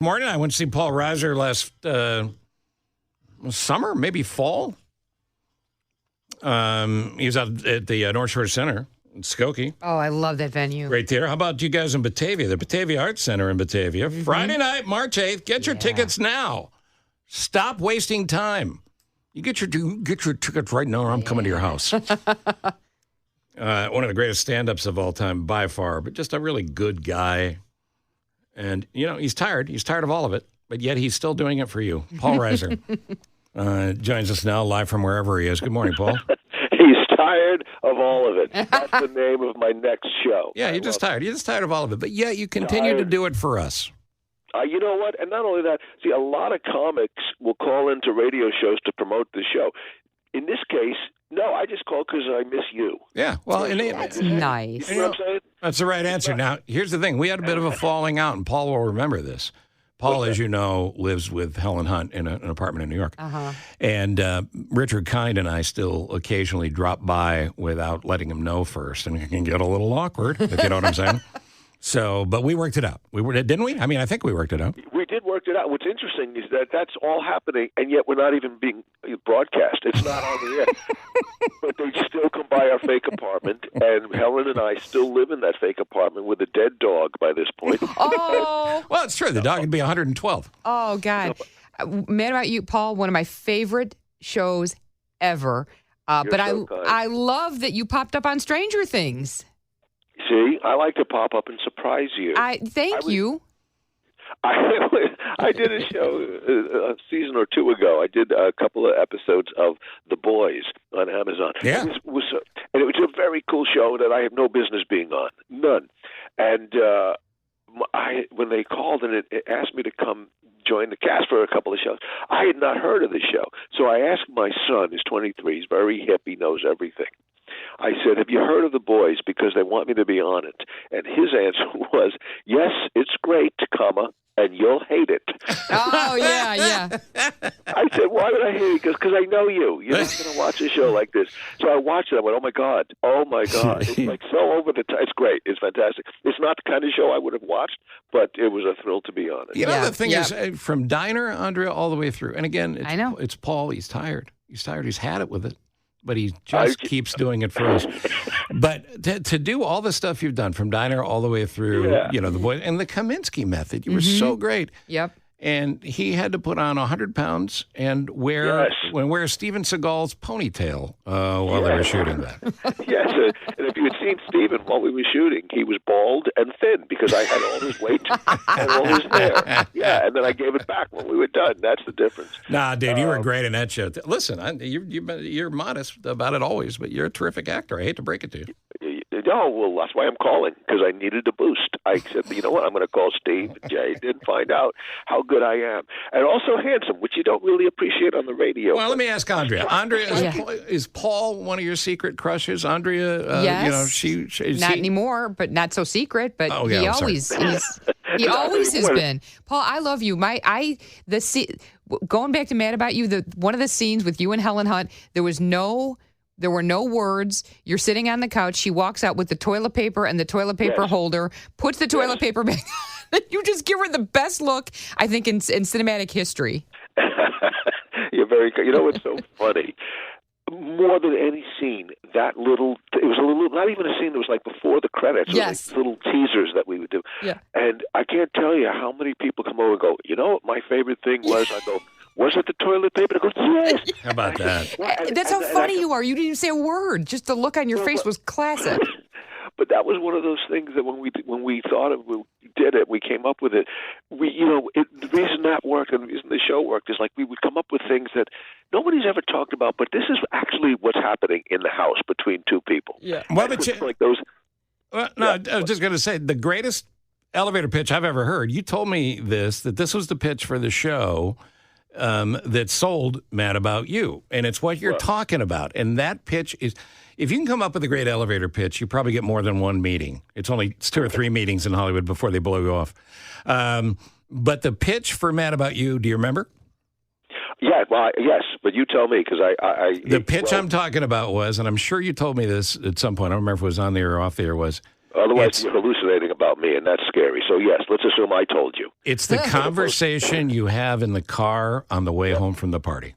Morning. I went to see Paul Reiser last summer, maybe fall. He was out at the North Shore Center in Skokie. Oh, I love that venue. Great theater. How about you guys in Batavia? The Batavia Arts Center in Batavia. Mm-hmm. Friday night, March 8th. Get your tickets now. Stop wasting time. You get your tickets right now or I'm coming to your house. One of the greatest stand-ups of all time by far, but just a really good guy. And, you know, he's tired. He's tired of all of it, but yet he's still doing it for you. Paul Reiser joins us now live from wherever he is. Good morning, Paul. He's tired of all of it. That's the name of my next show. Yeah, you're just tired. You're just tired of all of it, but yet you continue to do it for us. You know what? And not only that, see, a lot of comics will call into radio shows to promote the show. In this case, no, I just call because I miss you. Yeah, well, That's nice. You know what I'm saying? That's the right answer. Now, here's the thing. We had a bit of a falling out, and Paul will remember this. Paul, as you know, lives with Helen Hunt in an apartment in New York. Uh-huh. And Richard Kind and I still occasionally drop by without letting him know first, and it can get a little awkward, if you know what I'm saying. So, but we worked it out. Didn't we? I mean, I think we worked it out. We did work it out. What's interesting is that that's all happening, and yet we're not even being broadcast. It's not on the air. But they still come by our fake apartment, and Helen and I still live in that fake apartment with a dead dog by this point. Oh. Well, it's true. The dog would be 112. Oh, God. Mad About You, Paul, one of my favorite shows ever. But so kind. I love that you popped up on Stranger Things. See, I like to pop up and surprise you. Thank you. I did a show a season or two ago. I did a couple of episodes of The Boys on Amazon. Yeah. And it was a very cool show that I have no business being on. None. And when they called and it asked me to come join the cast for a couple of shows, I had not heard of the show. So I asked my son, who's 23, he's very hip, he knows everything. I said, have you heard of The Boys? Because they want me to be on it. And his answer was, yes, it's great, and you'll hate it. Oh, yeah. I said, why would I hate it? Because I know you. You're not going to watch a show like this. So I watched it. I went, oh, my God. It's like so over the top. It's great. It's fantastic. It's not the kind of show I would have watched, but it was a thrill to be on it. You know, the thing is, from Diner, Andrea, all the way through. And again, I know. It's Paul. He's tired. He's had it with it. But he just keeps doing it for us. But to do all the stuff you've done, from Diner all the way through, The Boys, and the Kaminsky method, you were so great. Yep. And he had to put on 100 pounds and wear Steven Seagal's ponytail while they were shooting that. Yes, and if you had seen Steven while we were shooting, he was bald and thin because I had all his weight and all his hair. Yeah, and then I gave it back when we were done. That's the difference. Nah, dude, you were great in that show. Listen, you're modest about it always, but you're a terrific actor. I hate to break it to you. No, well, that's why I'm calling, because I needed a boost. I said, you know what, I'm going to call Steve and Jay and find out how good I am. And also handsome, which you don't really appreciate on the radio. Well, let me ask Andrea. Is Paul one of your secret crushes? Andrea, yes. She's not anymore, but not so secret, but he always has been. Paul, I love you. Going back to Mad About You, one of the scenes with you and Helen Hunt, there were no words. You're sitting on the couch. She walks out with the toilet paper and the toilet paper holder, puts the toilet paper back. You just give her the best look, I think, in cinematic history. You're very good. You know what's so funny? More than any scene, it was a little, not even a scene that was like before the credits. Yes. It was like little teasers that we would do. Yeah. And I can't tell you how many people come over and go, you know what my favorite thing was? I go, was it the toilet paper? I go, yes. How about that? That's how funny you are. You didn't even say a word. Just the look on your face was classic. But that was one of those things that when we thought of, we did it, we came up with it. The reason that worked and the reason the show worked is like we would come up with things that nobody's ever talked about, but this is actually what's happening in the house between two people. Yeah. Well, but I was just going to say, the greatest elevator pitch I've ever heard, you told me that this was the pitch for the show that sold Mad About You. And it's what you're talking about. And that pitch is, if you can come up with a great elevator pitch, you probably get more than one meeting. It's 2 or 3 meetings in Hollywood before they blow you off. But the pitch for Mad About You, do you remember? Yeah, well, yes, but you tell me, because The pitch I'm talking about was, and I'm sure you told me this at some point, I don't remember if it was on the air or off the air, was Otherwise, you're hallucinating about me, and that's scary. So, yes, let's assume I told you. It's the conversation you have in the car on the way home from the party.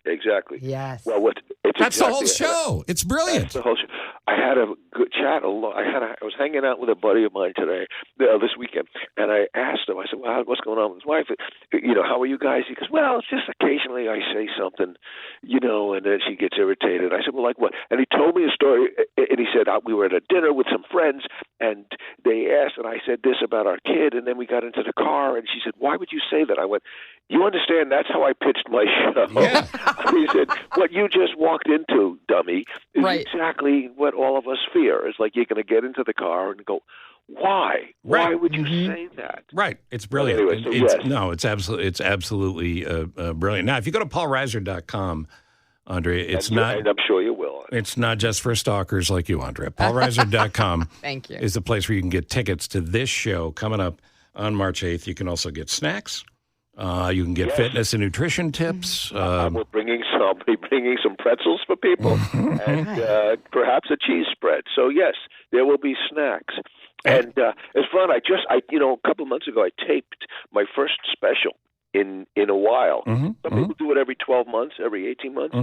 Exactly. Yes. Well, that's the whole show. It's brilliant. That's the whole show. I had a good chat. I was hanging out with a buddy of mine today, this weekend, and I asked him. I said, "Well, what's going on with his wife? How are you guys?" He goes, "Well, it's just occasionally I say something, and then she gets irritated." I said, "Well, like what?" And he told me a story, and he said, "We were at a dinner with some friends, and they asked, and I said this about our kid, and then we got into the car, and she said, 'Why would you say that?' I went, 'You understand? That's how I pitched my show.'" Yeah. He said, "What you just walked into, dummy, is Right. exactly what all of us fear. It's like you're going to get into the car and go, why? Right. Why would you say that?" Right. It's brilliant. Anyway, so it's, yes. No, it's absolutely brilliant. Now, if you go to paulreiser.com, Andrea, it's not. And I'm sure you will. It's not just for stalkers like you, Andrea. paulreiser.com Thank you. is the place where you can get tickets to this show coming up on March 8th. You can also get snacks. You can get fitness and nutrition tips. I'll be bringing some pretzels for people and perhaps a cheese spread. So, yes, there will be snacks. And it's fun. A couple of months ago, I taped my first special in a while. Some people do it every 12 months, every 18 months.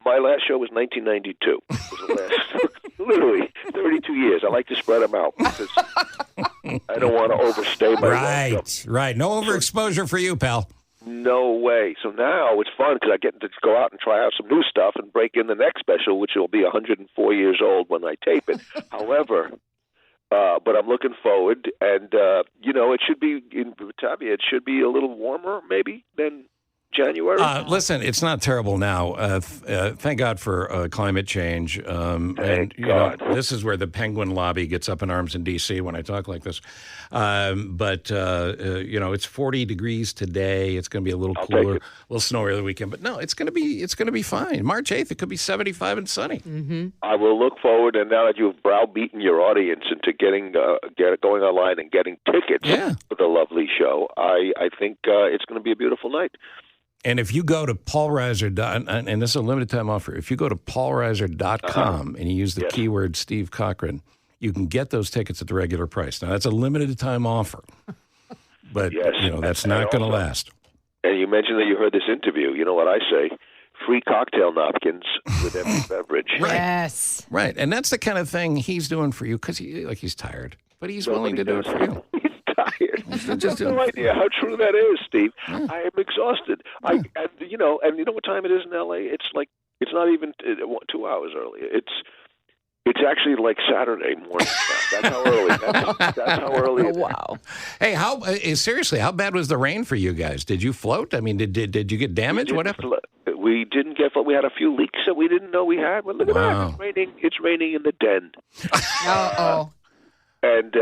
My last show was 1992. It was the last, literally 32 years. I like to spread them out because I don't want to overstay my welcome. Right. No overexposure for you, pal. No way. So now it's fun because I get to go out and try out some new stuff and break in the next special, which will be 104 years old when I tape it. However, but I'm looking forward, and it should be in Batavia. It should be a little warmer, maybe, than January. Listen, it's not terrible now. Thank God for climate change. Thank God. This is where the penguin lobby gets up in arms in D.C. when I talk like this. But it's 40 degrees today. It's going to be a little cooler, a little snowier the weekend. But no, it's going to be fine. March 8th, it could be 75 and sunny. Mm-hmm. I will look forward, and now that you've browbeaten your audience into going online and getting tickets for the lovely show, I think it's going to be a beautiful night. And if you go to Paul Reiser, and this is a limited time offer, if you go to paulreiser.com and you use the keyword Steve Cochran, you can get those tickets at the regular price. Now, that's a limited time offer, but that's not going to last. And you mentioned that you heard this interview. You know what I say? Free cocktail napkins with every beverage. Right. Yes. Right. And that's the kind of thing he's doing for you because he's tired, but he's willing to do it for you. Tired. I have no idea how true that is, Steve. I am exhausted. And you know what time it is in L.A.? It's not even 2 hours early. It's actually like Saturday morning. That's how early. That's how early. Oh, wow. Hey, seriously? How bad was the rain for you guys? Did you float? I mean, did you get damaged? What happened? We didn't get float. We had a few leaks that we didn't know we had. But look at that! It's raining in the den. Uh-oh. And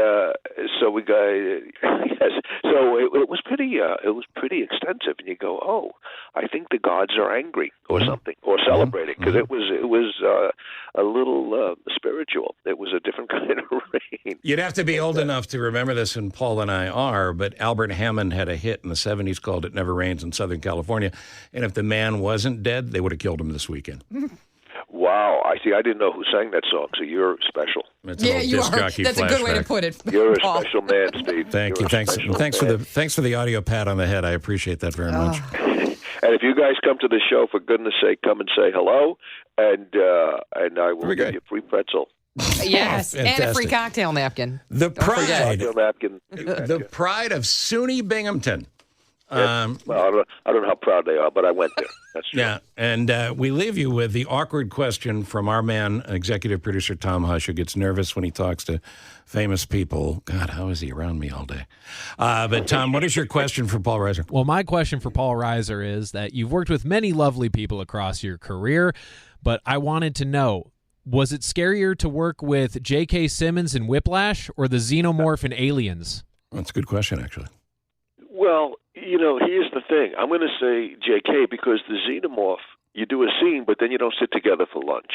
so we got So it was pretty extensive, and you go, oh, I think the gods are angry or something, or celebrating, because it was a little spiritual. It was a different kind of rain. You'd have to be old enough to remember this, and Paul and I are. But Albert Hammond had a hit in the '70s called "It Never Rains in Southern California," and if the man wasn't dead, they would have killed him this weekend. Wow, I see. I didn't know who sang that song, so you're special. You are. That's a good way to put it. You're a special man, Steve. Thank you. Thanks for the audio pat on the head. I appreciate that very much. And if you guys come to the show, for goodness sake, come and say hello, and I will give you a free pretzel. Yes, and a free cocktail napkin. The pride of SUNY Binghamton. Well, I don't know how proud they are, but I went there. That's true. Yeah, and we leave you with the awkward question from our man, executive producer Tom Hush, who gets nervous when he talks to famous people. God, how is he around me all day? But Tom, what is your question for Paul Reiser? Well, my question for Paul Reiser is that you've worked with many lovely people across your career, but I wanted to know, was it scarier to work with J.K. Simmons in Whiplash or the Xenomorph in Aliens? That's a good question, actually. Well, here's the thing. I'm going to say J.K. because the Xenomorph, you do a scene, but then you don't sit together for lunch.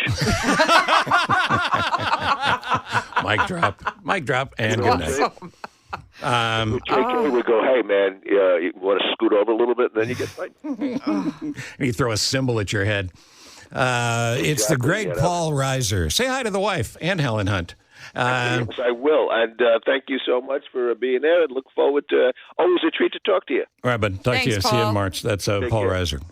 Mic drop, and good night. J.K. would go, hey, man, you want to scoot over a little bit, and then you get right. And you throw a cymbal at your head. It's the great Paul Reiser. Say hi to the wife and Helen Hunt. Yes, I will. And thank you so much for being there, and look forward to always a treat to talk to you. All right, bud. Talk to Thanks, you. See you in Paul. March. That's Paul care. Reiser.